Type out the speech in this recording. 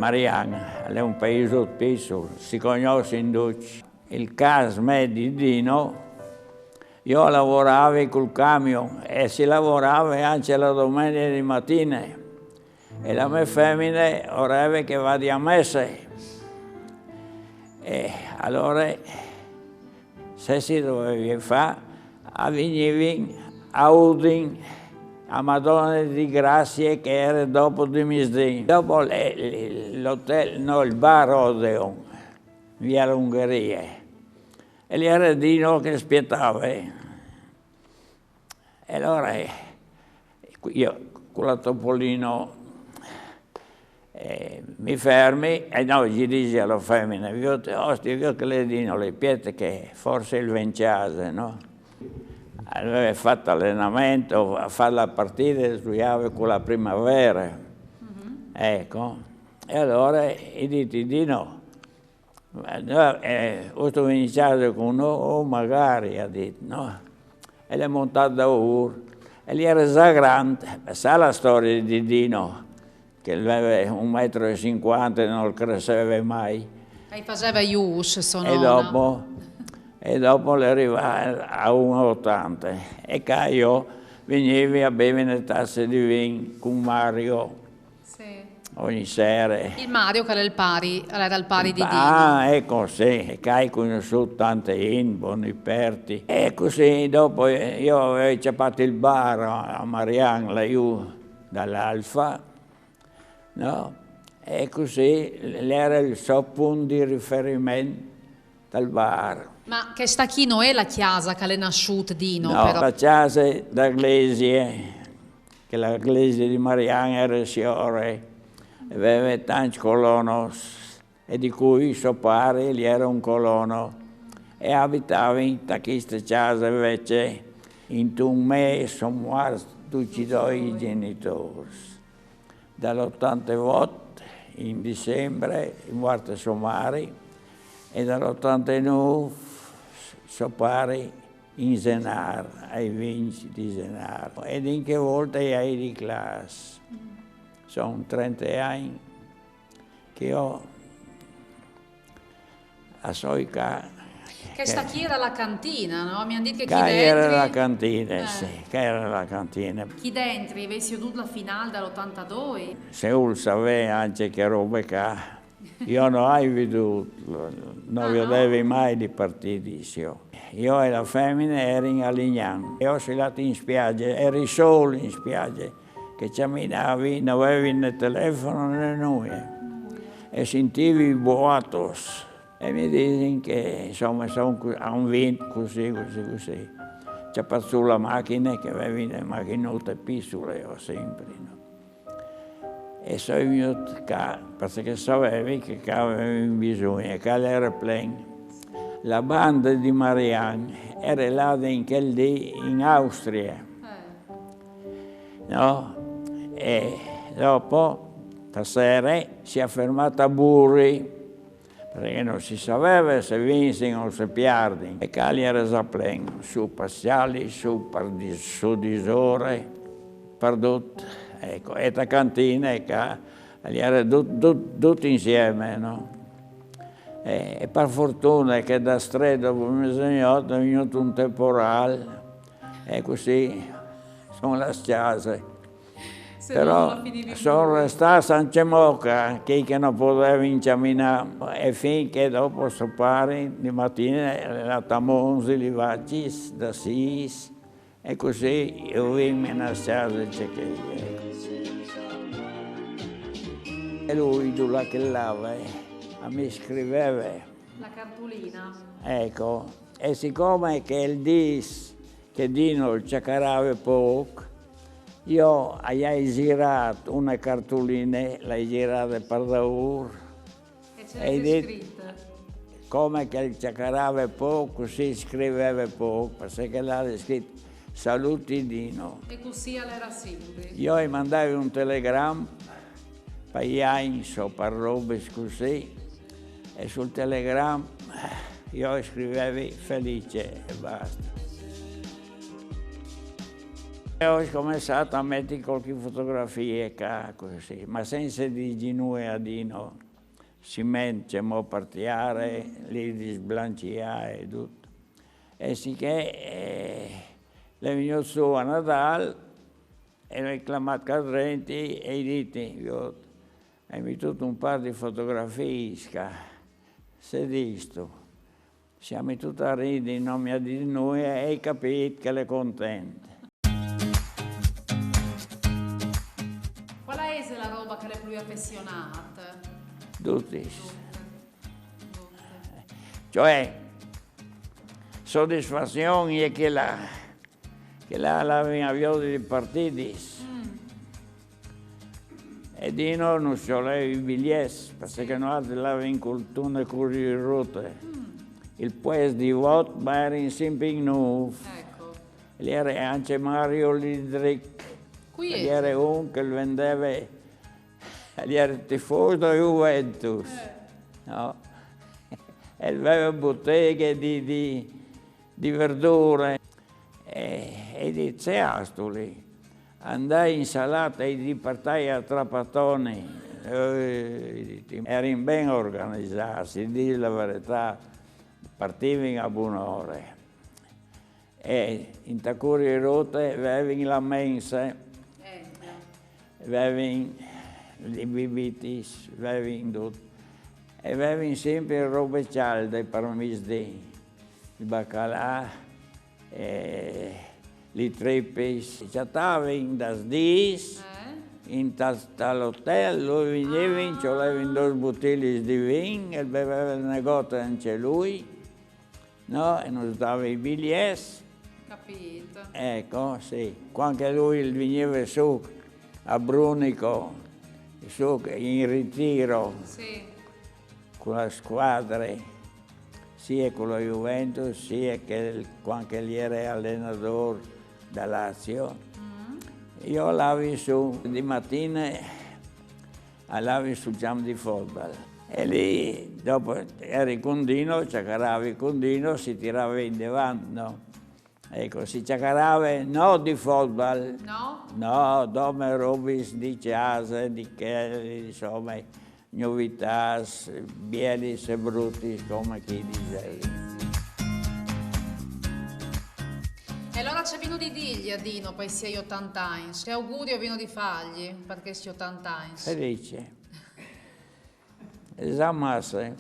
Mariana è un paese piccolo, si conosce in tutti. Il caso di Dino, io lavoravo col camion e si lavorava anche la domenica di mattina. E la mia femmina vorrei che vada a messa. E allora, se si doveva fare, veniva a Udin, a Madonna di Grazia, che era dopo di Misdin. Dopo l'hotel, no, il bar Odeon, via l'Ungheria. E lì era Dino che aspettava. E allora io con la Topolino mi fermi e no, gli dice alla femmina, io che le Dino le pietre che forse il Venciase, no? Aveva fatto allenamento, a fare la partita, studiava con la primavera. Ecco. E allora gli dice, Dino, questo Venciase con noi, magari, ha detto, no? E l'è montato da Ur. E lì era già grande. Sa la storia di Dino? Che aveva 1,50 m e non cresceva mai. E faceva Ius, sono e dopo le arrivava a 1,80 m. E che io venivo a bere una tazza di vino con Mario ogni sera. Il Mario che era il pari di Dino. Ah, ecco, sì, e che hai conosciuto tante in Boniperti. E così dopo io avevo ciapato il bar a Marianne, laggiù dall'Alfa, no? E così era il suo punto di riferimento dal bar. Ma che stacchino è la chiesa che è nasciuta Dino? No, però? la chiesa d'Aglesia, che la chiesa di Marianne era signore, aveva tanti colonos, e di cui suo padre gli era un colono, e abitava in questa casa invece, in un mese sono morti tutti e due i genitori. Dall'88 in dicembre è morto suo marito e dall'89 suo padre in Zenar, ai vinci di Zenar. Ed in che volta hai di classe. Sono 30 anni che io a Soica. Che sta chi era la cantina, no? Mi hanno detto che chi dentro... era la cantina, sì, che era la cantina. Chi dentro avesse veduto la finale dall'82? Se uno sapeva anche che roba che io non ho veduto, non vedevo mai di partiti. Io e la femmina ero in Alignan. Io sono andato in spiaggia, ero solo in spiaggia, che camminavi, non avevi né telefono né nulla. E sentivi i boatos. E mi dicono che insomma hanno vinto così. C'è passato la macchina che aveva le macchinotte piccole io sempre, no? E sono venuto qua perché sapevi che avevo bisogno, che era pieno. La banda di Marianne era là in quel dì in Austria, no? E dopo, stasera, si è fermata a Burri, perché non si sapeva se vincono o se perdono. E Cali era già pieno, su parziali, su di ore, perduto. Ecco, e la cantina era tutti insieme, no? E per fortuna che da strada dopo mezzanotte è venuto un temporale, e così sono lasciate. Però sono restate senza mocca, che non potevano camminare, e finché dopo suo padre di mattina la tamonzi, li vaccis, da sis, e così io vengo a lasciare che e lui, là che lava, mi scriveva la cartolina. Ecco, e siccome che il dis che Dino cercava poco, io hai girato una cartolina, l'hai girata per Daur. E c'era scritta? Come che il cercava poco, si scriveva poco, perché l'ha scritto saluti Dino. E così era sempre? Io gli mandavo un telegramma, per gli anni, per robe così, e sul telegramma io scrivevo felice e basta. Ho cominciato a mettere qualche fotografia così, ma senza di noi a Dino. Si mente, mo partiare, lì di sblanciare e tutto. E sicché le venuto su a Natale e ho chiamato Cadrenti e gli detto, hai messo un par di fotografie, se disto. Siamo tutti a ridere, non mi ha detto noi, e hai capito che è contenta. Qual è la roba che è più appassionata? Tutti. Cioè, soddisfazione è che la avviato dei partiti. E di noi non ci sono i biglietti, perché noi avevamo in cultura curiosa. Il paese di voto era in sempre nuovo. Ecco. Lì era anche Mario Lidrick. Qui Lì era uno che vendeva, lì era tifoso da Juventus. No? E aveva botteghe di verdure. E di ceastoli. Andai in salata e di partai a Trapattoni. Erano ben organizzati, di la verità. Partivano a buon'ora e in Tacuri Rotte avevano la mensa, avevano i bibitis, avevano tutto. E avevano sempre robe calde per misdì, il baccalà, le treppe. Ci stavano da sdis, all'hotel, lui veniva, ci avevano 2 bottiglie di vino, e beveva il negozio anche lui. No, e non dava i biglietti. Capito. Ecco, sì. Quando lui veniva su a Brunico, su in ritiro Sì. con la squadra, sia con la Juventus, sia che quando gli era allenatore da Lazio, io l'avevo su di mattina, l'avevo sul campo di football. E lì, dopo eri condino, ciacaravi condino, si tirava in davanti, no? Ecco, si ciacarava non di football, No? no, dove robe di casa, di che, insomma, novità, belli e brutti, come chi diceva. E allora c'è vino di digli a Dino per i suoi 80 anni. Che augurio vino di fargli perché si 80 anni. Felice. Esamasse.